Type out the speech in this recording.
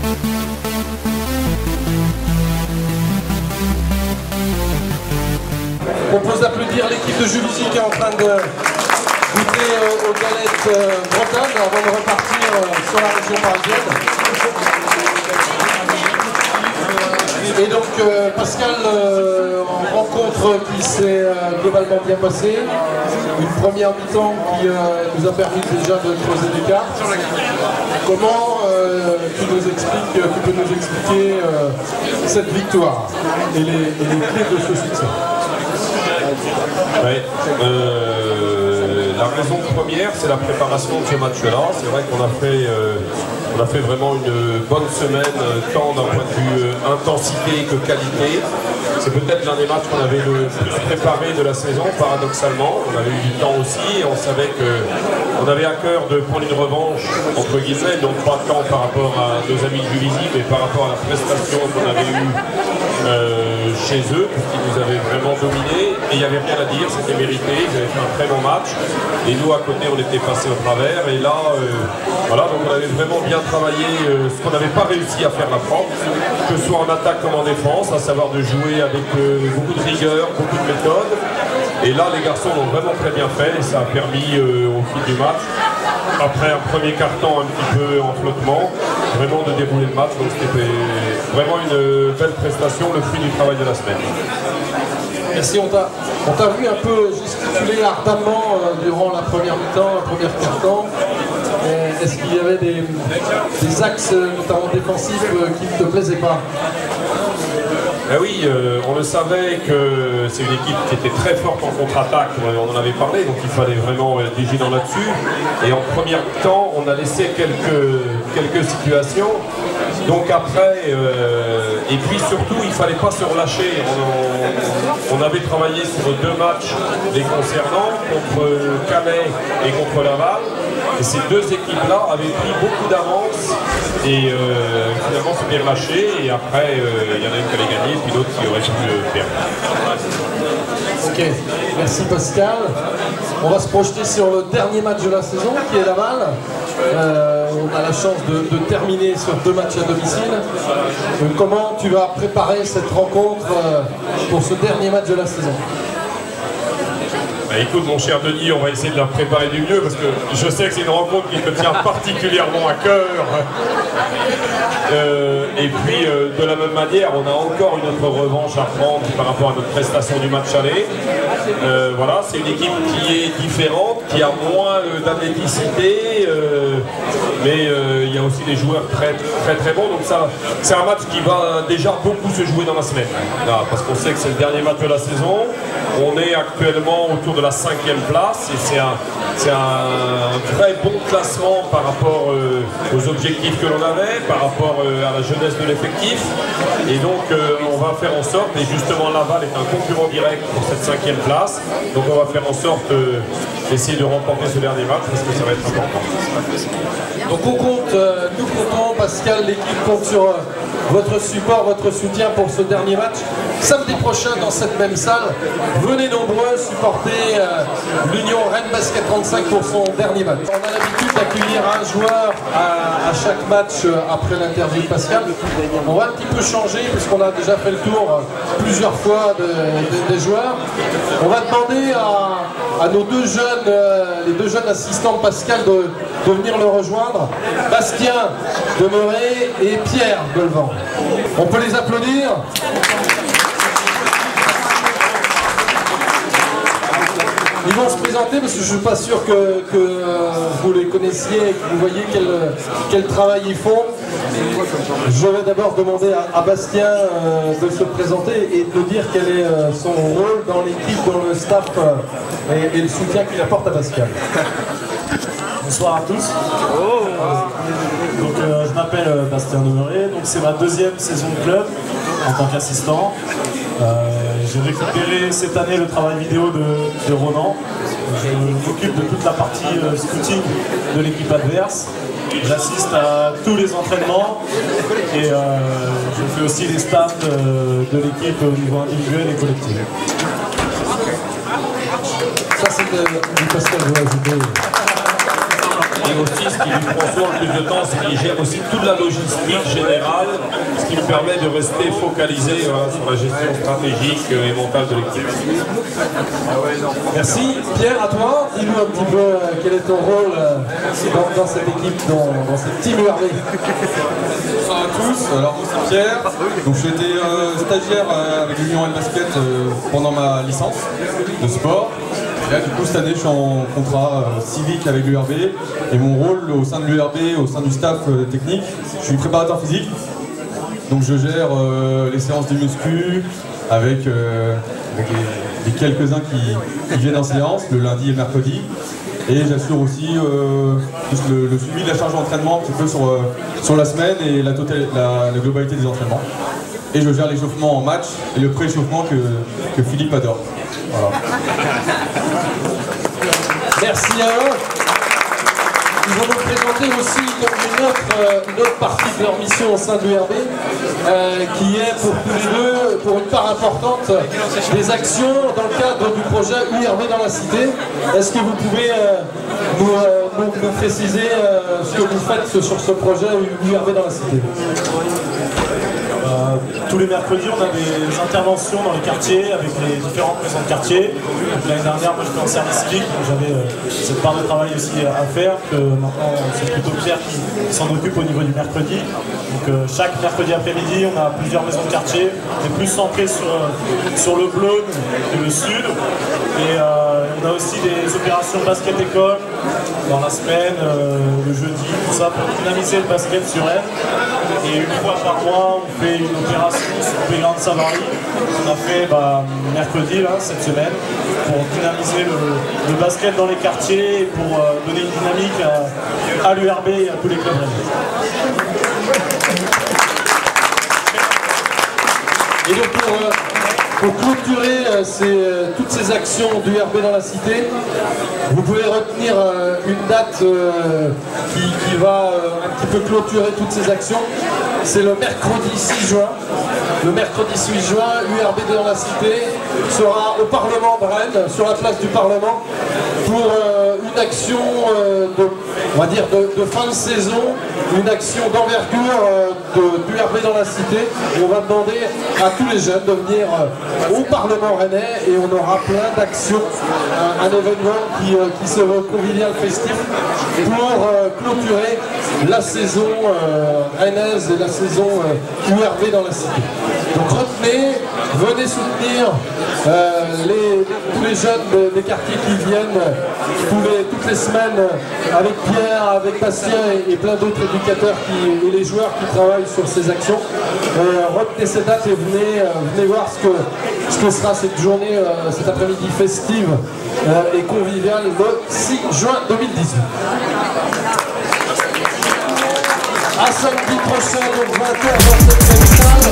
Je propose d'applaudir l'équipe de Juvisy qui est en train de goûter aux galettes bretonnes avant de repartir sur la région parisienne. Et donc Pascal, rencontre qui s'est globalement bien passée, une première mi-temps qui nous a permis déjà de creuser des cartes. Comment tu peux nous expliquer cette victoire et les clés de ce succès? Ouais, la raison première, c'est la préparation de ce match-là. C'est vrai qu'on a fait vraiment une bonne semaine, tant d'un point de vue intensité que qualité. C'est peut-être l'un des matchs qu'on avait le plus préparé de la saison, paradoxalement. On avait eu du temps aussi et on savait qu'on avait à cœur de prendre une revanche, entre guillemets, donc pas tant par rapport à nos amis de Juvisy, mais par rapport à la prestation qu'on avait eue chez eux, puisqu'ils nous avaient vraiment dominés. Et il n'y avait rien à dire, c'était mérité, ils avaient fait un très bon match. Et nous, à côté, on était passés au travers. Et là, voilà, donc on avait vraiment bien travaillé ce qu'on n'avait pas réussi à faire la propre, que ce soit en attaque comme en défense, à savoir de jouer avec beaucoup de rigueur, beaucoup de méthode. Et là, les garçons l'ont vraiment très bien fait et ça a permis au fil du match, après un premier quart-temps un petit peu en flottement, vraiment de dérouler le match. Donc c'était vraiment une belle prestation, le fruit du travail de la semaine. Merci, on t'a vu un peu gesticuler ardemment durant la première mi-temps, la première quart-temps. Est-ce qu'il y avait des axes, notamment défensifs, qui ne te plaisaient pas? Ben oui, on le savait que c'est une équipe qui était très forte en contre-attaque, on en avait parlé, donc il fallait vraiment être vigilant là-dessus. Et en première temps, on a laissé quelques situations. Donc après, et puis surtout, il ne fallait pas se relâcher. On avait travaillé sur 2 matchs les concernant, contre Calais et contre Laval. Et ces 2 équipes-là avaient pris beaucoup d'avance et finalement s'étaient relâchées. Et après, il y en a une qui allait gagner et puis d'autres qui auraient pu perdre. Ok, merci Pascal. On va se projeter sur le dernier match de la saison qui est Laval. On a la chance de terminer sur 2 matchs à domicile. Comment tu vas préparer cette rencontre pour ce dernier match de la saison? Bah écoute mon cher Denis, on va essayer de la préparer du mieux parce que je sais que c'est une rencontre qui te tient particulièrement à cœur. Et puis de la même manière, on a encore une autre revanche à prendre par rapport à notre prestation du match aller. Voilà, c'est une équipe qui est différente, qui a moins d'athléticité, mais il y a aussi des joueurs très bons. Donc ça, c'est un match qui va déjà beaucoup se jouer dans la semaine. Là, parce qu'on sait que c'est le dernier match de la saison. On est actuellement autour de la 5e place et c'est un très bon classement par rapport aux objectifs que l'on avait, par rapport à la jeunesse de l'effectif. Et donc on va faire en sorte, et justement Laval est un concurrent direct pour cette 5e place, donc on va faire en sorte d'essayer de remporter ce dernier match parce que ça va être important. Donc on compte, nous comptons, Pascal, l'équipe compte sur votre support, votre soutien pour ce dernier match. Samedi prochain dans cette même salle, venez nombreux supporter l'Union Rennes Basket 35 pour son dernier match. On a l'habitude d'accueillir un joueur à chaque match après l'interview de Pascal. On va un petit peu changer puisqu'on a déjà fait le tour plusieurs fois des joueurs. On va demander à nos 2 jeunes, les 2 jeunes assistants de Pascal de venir le rejoindre. Bastien Demeret et Pierre Belvent. On peut les applaudir. Ils vont se présenter parce que je ne suis pas sûr que vous les connaissiez et que vous voyez quel travail ils font. Je vais d'abord demander à Bastien de se présenter et de dire quel est son rôle dans l'équipe, dans le staff et le soutien qu'il apporte à Pascal. Bonsoir à tous. Donc, je m'appelle Bastien Demeret, donc c'est ma 2e saison de club en tant qu'assistant. J'ai récupéré cette année le travail vidéo de Ronan. Je m'occupe de toute la partie scouting de l'équipe adverse. J'assiste à tous les entraînements et je fais aussi les stats de l'équipe au niveau individuel et collectif. Ça c'est du Pascal, vous ajoutez. Et aussi, ce qui lui prend souvent le plus de temps, c'est qu'il gère aussi toute la logistique générale, ce qui lui permet de rester focalisé sur la gestion stratégique et mentale de l'équipe. Merci. Pierre, à toi, dis-nous un petit peu quel est ton rôle dans cette équipe, dans cette team URB. Bonsoir à tous, alors moi c'est Pierre, donc j'ai été stagiaire avec l'Union L Basket pendant ma licence de sport. Et là du coup cette année je suis en contrat civique avec l'URB et mon rôle au sein de l'URB, au sein du staff technique, je suis préparateur physique. Donc je gère les séances de muscu avec les quelques-uns qui viennent en séance le lundi et le mercredi. Et j'assure aussi le suivi de la charge d'entraînement un petit peu sur la semaine et la globalité des entraînements. Et je gère l'échauffement en match et le pré-échauffement que Philippe adore. Voilà. Merci à eux. Ils vont nous présenter aussi une autre partie de leur mission au sein de l'URB, qui est pour tous les deux, pour une part importante, des actions dans le cadre du projet URB dans la cité. Est-ce que vous pouvez nous préciser ce que vous faites sur ce projet URB dans la cité? Tous les mercredis, on a des interventions dans les quartiers avec les différents présidents de quartier. L'année dernière, moi j'étais en service civique, donc j'avais cette part de travail aussi à faire. Que maintenant, c'est plutôt Pierre qui s'en occupe au niveau du mercredi. Donc chaque mercredi après-midi, on a plusieurs maisons de quartier. On est plus centré sur le Blône et le Sud. Et on a aussi des opérations basket-école dans la semaine, le jeudi, tout ça, pour dynamiser le basket sur elle. Et une fois par mois, on fait une opération sur Pélin de Savary. On a fait mercredi, là, cette semaine, pour dynamiser le basket dans les quartiers et pour donner une dynamique à l'URB et à tous les clubs. Et donc pour clôturer toutes ces actions d'URB dans la cité, vous pouvez retenir une date qui va un petit peu clôturer toutes ces actions. C'est le mercredi 6 juin. Le mercredi 6 juin, l'URB dans la cité sera au Parlement de Rennes, sur la place du Parlement, pour une action on va dire de fin de saison, une action d'envergure d'URB dans la cité. Et on va demander à tous les jeunes de venir au Parlement rennais et on aura plein d'actions, un événement qui se veut convivial, festif, pour clôturer la saison rennaise et la saison URB dans la cité. Donc retenez, venez soutenir tous les jeunes des quartiers qui viennent toutes les semaines avec Pierre, avec Bastien et plein d'autres éducateurs et les joueurs qui travaillent sur ces actions. Retenez ces dates et venez voir ce que sera cette journée, cet après-midi festive et conviviale le 6 juin 2018. À samedi prochain, donc 20h dans cette même salle.